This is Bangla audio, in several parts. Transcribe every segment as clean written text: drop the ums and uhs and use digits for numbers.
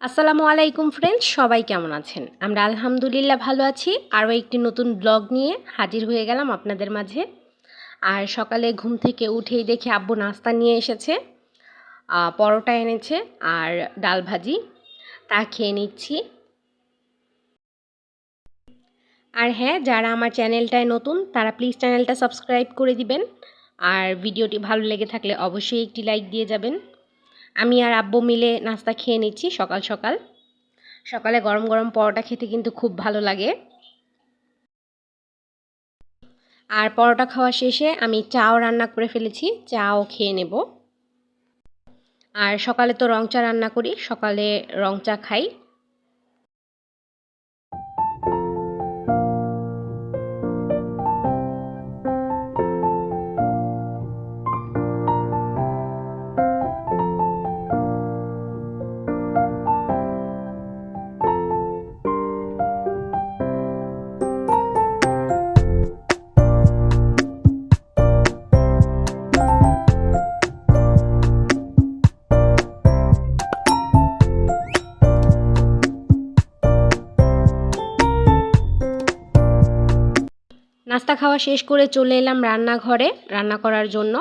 আসসালামু আলাইকুম ফ্রেন্ডস, সবাই কেমন আছেন? আমরা আলহামদুলিল্লাহ ভালো আছি। আরও একটি নতুন ব্লগ নিয়ে হাজির হয়ে গেলাম আপনাদের মাঝে। আর সকালে ঘুম থেকে উঠেই দেখি আব্বু নাস্তা নিয়ে এসেছে, পরোটা এনেছে আর ডাল ভাজি। তা খেয়ে নিচ্ছি। আর হ্যাঁ, যারা আমার চ্যানেলটায় নতুন তারা প্লিজ চ্যানেলটা সাবস্ক্রাইব করে দিবেন। আর ভিডিওটি ভালো লেগে থাকলে অবশ্যই একটি লাইক দিয়ে যাবেন। আমি আর আব্বু মিলে নাস্তা খেয়ে নিচ্ছি সকাল সকাল। সকালে গরম গরম পরোটা খেতে কিন্তু খুব ভালো লাগে। আর পরোটা খাওয়া শেষে আমি চাও রান্না করে ফেলেছি, চাও খেয়ে নেব। আর সকালে তো রং চা রান্না করি, সকালে রং চা খাই। নাস্তা খাওয়া শেষ করে চলে এলাম রান্নাঘরে রান্না করার জন্য।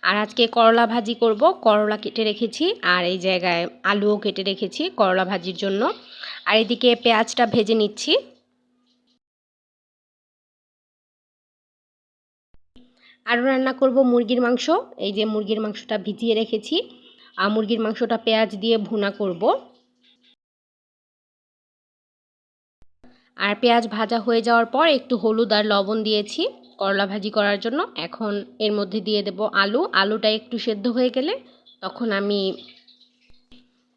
আর আজকে করলা ভাজি করব। করলা কেটে রেখেছি আর এই জায়গায় আলুও কেটে রেখেছি করলা ভাজির জন্য। আর এদিকে পেঁয়াজটা ভেজে নিচ্ছি। আরও রান্না করব মুরগির মাংস। এই যে মুরগির মাংসটা ভিজিয়ে রেখেছি, আর মুরগির মাংসটা পেঁয়াজ দিয়ে ভুনা করব। আর পেঁয়াজ ভাজা হয়ে যাওয়ার পর একটু হলুদ আর লবণ দিয়েছি করলা ভাজি করার জন্য। এখন এর মধ্যে দিয়ে দেব আলু। আলুটা একটু সেদ্ধ হয়ে গেলে তখন আমি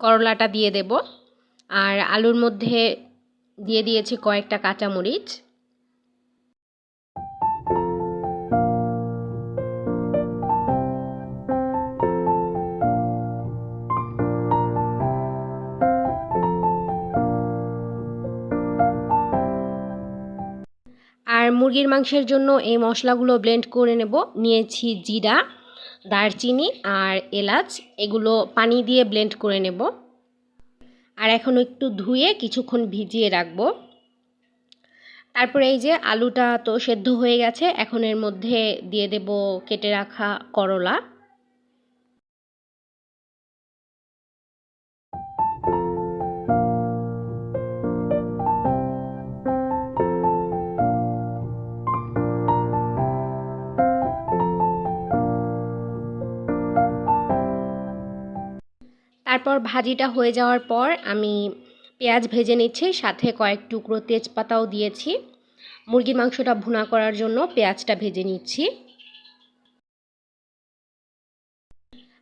করলাটা দিয়ে দেব। আর আলুর মধ্যে দিয়ে দিয়েছি কয়েকটা কাঁচামরিচ। আর মুরগির মাংসের জন্য এই মশলাগুলো ব্লেন্ড করে নেব। নিয়েছি জিরা, দারচিনি আর এলাচ, এগুলো পানি দিয়ে ব্লেন্ড করে নেব। আর এখন একটু ধুয়ে কিছুক্ষণ ভিজিয়ে রাখবো। তারপরে এই যে আলুটা তো সেদ্ধ হয়ে গেছে, এখন এর মধ্যে দিয়ে দেব কেটে রাখা করলা। তারপর ভাজিটা হয়ে যাওয়ার পর আমি পেঁয়াজ ভেজে নিচ্ছি, সাথে কয়েক টুকরো তেজপাতাও দিয়েছি। মুরগির মাংসটা ভুনা করার জন্য পেঁয়াজটা ভেজে নিচ্ছি।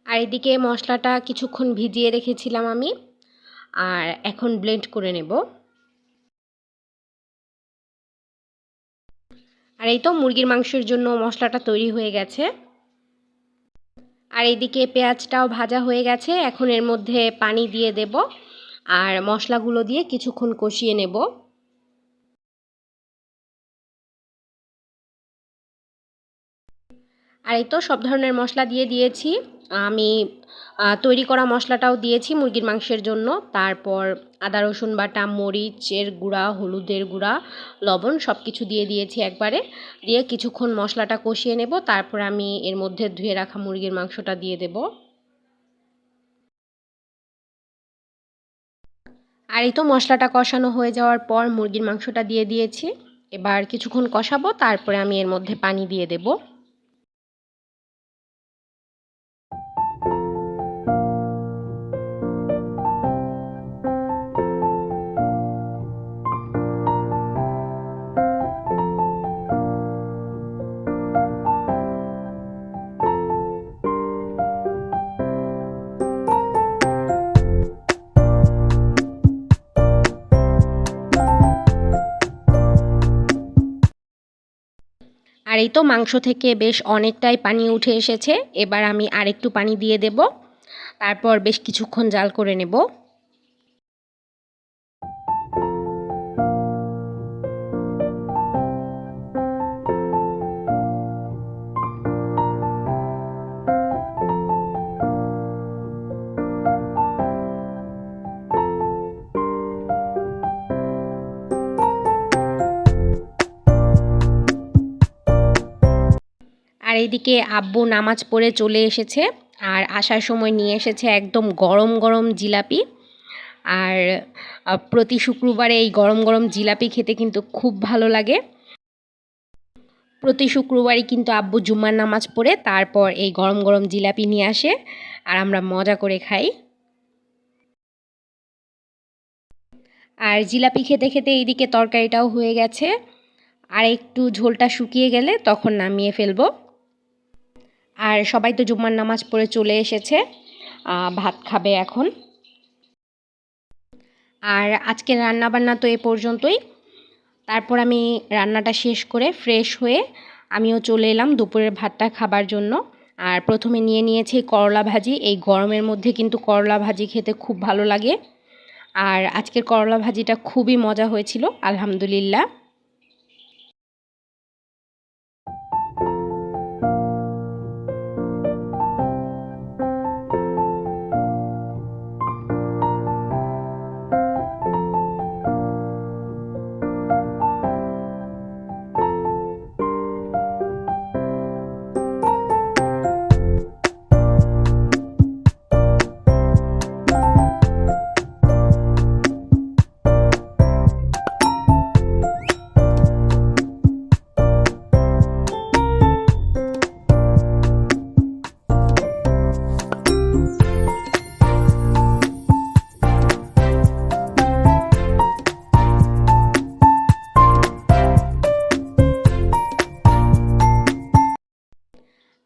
আর এদিকে মশলাটা কিছুক্ষণ ভিজিয়ে রেখেছিলাম আমি, আর এখন ব্লেন্ড করে নেব। আর এই তো মুরগির মাংসের জন্য মশলাটা তৈরি হয়ে গেছে। আর এদিকে পেঁয়াজটাও ভাজা হয়ে গেছে, এখন এর মধ্যে পানি দিয়ে দেব আর মশলাগুলো দিয়ে কিছুক্ষণ কষিয়ে নেব। আর এই তো সব ধরনের মশলা দিয়ে দিয়েছি আমি। তৈরি করা মশলাটাও দিয়েছি মুরগির মাংসের জন্য। তারপর আদা রসুন বাটা, মরিচের গুঁড়া, হলুদের গুঁড়া, লবণ সব কিছু দিয়ে দিয়েছি একবারে। দিয়ে কিছুক্ষণ মশলাটা কষিয়ে নেব। তারপর আমি এর মধ্যে ধুয়ে রাখা মুরগির মাংসটা দিয়ে দেব। আর এই তো মশলাটা কষানো হয়ে যাওয়ার পর মুরগির মাংসটা দিয়ে দিয়েছি। এবার কিছুক্ষণ কষাবো, তারপরে আমি এর মধ্যে পানি দিয়ে দেব। আর এই তো মাংস থেকে বেশ অনেকটাই পানি উঠে এসেছে। এবার আমি আরেকটু পানি দিয়ে দেব। তারপর বেশ কিছুক্ষণ জাল করে নেব। এদিকে আব্বু নামাজ পড়ে চলে এসেছে, আর আসার সময় নিয়ে এসেছে একদম গরম গরম জিলাপি। আর প্রতি শুক্রবারে এই গরম গরম জিলাপি খেতে কিন্তু খুব ভালো লাগে। প্রতি শুক্রবারই কিন্তু আব্বু জুম্মার নামাজ পড়ে তারপর এই গরম গরম জিলাপি নিয়ে আসে, আর আমরা মজা করে খাই। আর জিলাপি খেতে খেতে এইদিকে তরকারিটাও হয়ে গেছে, আর একটু ঝোলটা শুকিয়ে গেলে তখন নামিয়ে ফেলবো। আর সবাই তো জুম্মার নামাজ পড়ে চলে এসেছে, ভাত খাবে এখন। আর আজকের রান্নাবান্না তো এ পর্যন্তই। তারপর আমি রান্নাটা শেষ করে ফ্রেশ হয়ে আমিও চলে এলাম দুপুরের ভাতটা খাবার জন্য। আর প্রথমে নিয়ে নিয়েছি করলা ভাজি। এই গরমের মধ্যে কিন্তু করলা ভাজি খেতে খুব ভালো লাগে। আর আজকের করলা ভাজিটা খুবই মজা হয়েছিল, আলহামদুলিল্লাহ।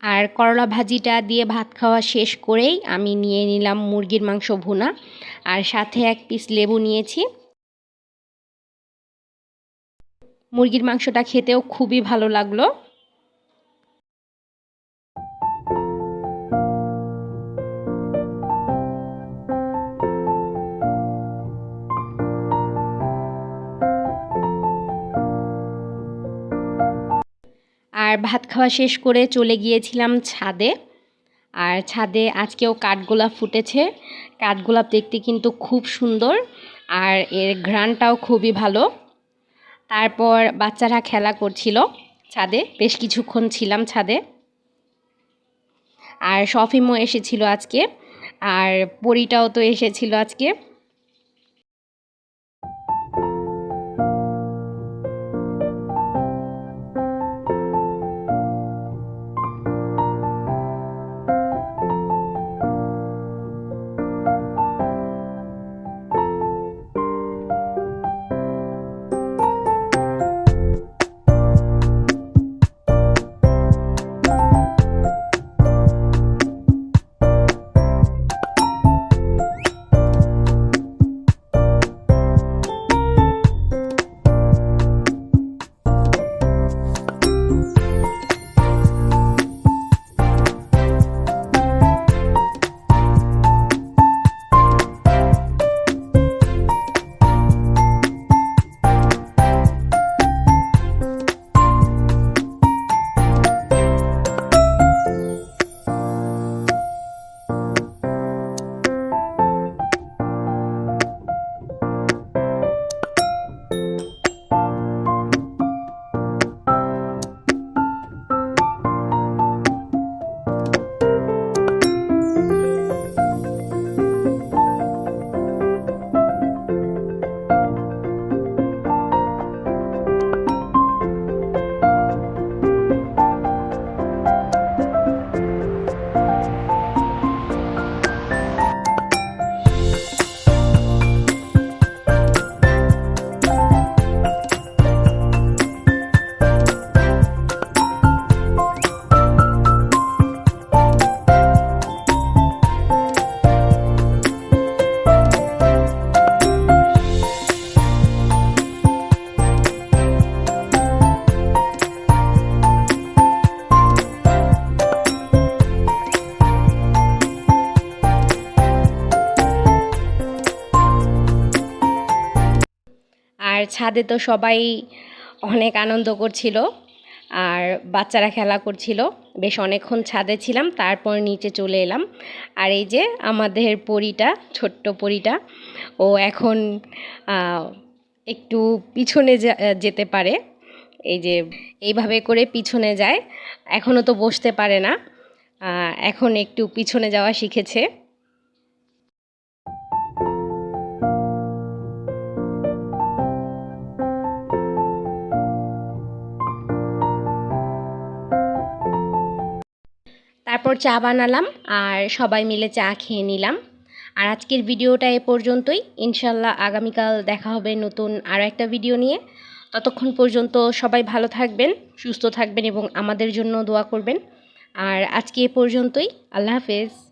আর করলা ভাজিটা দিয়ে ভাত খাওয়া শেষ করেই আমি নিয়ে নিলাম মুরগির মাংস ভুনা, আর সাথে এক পিস লেবু নিয়েছি। মুরগির মাংসটা খেতেও খুবই ভালো লাগলো। আর ভাত খাওয়া শেষ করে চলে গিয়েছিলাম ছাদে। আর ছাদে আজকেও কাঠগোলাপ ফুটেছে। কাঠগোলাপ দেখতে কিন্তু খুব সুন্দর, আর এর ঘ্রাণটাও খুবই ভালো। তারপর বাচ্চারা খেলা করছিল ছাদে, বেশ কিছুক্ষণ ছিলাম ছাদে। আর শফিমও এসেছিল আজকে, আর পরীটাও তো এসেছিল আজকে। আর ছাদে তো সবাই অনেক আনন্দ করছিল, আর বাচ্চারা খেলা করছিল। বেশ অনেকক্ষণ ছাদে ছিলাম, তারপর নিচে চলে এলাম। আর এই যে আমাদের পরীটা, ছোট্ট পরীটা, ও এখন একটু পিছনে যেতে পারে। এই যে এইভাবে করে পিছনে যায়, এখনও তো বসতে পারে না, এখন একটু পিছনে যাওয়া শিখেছে। তারপর চা বানালাম আর সবাই মিলে চা খেয়ে নিলাম। আর আজকের ভিডিওটা এ পর্যন্তই। ইনশাল্লাহ আগামীকাল দেখা হবে নতুন আরও একটা ভিডিও নিয়ে। ততক্ষণ পর্যন্ত সবাই ভালো থাকবেন, সুস্থ থাকবেন এবং আমাদের জন্য দোয়া করবেন। আর আজকে এ পর্যন্তই। আল্লাহ হাফেজ।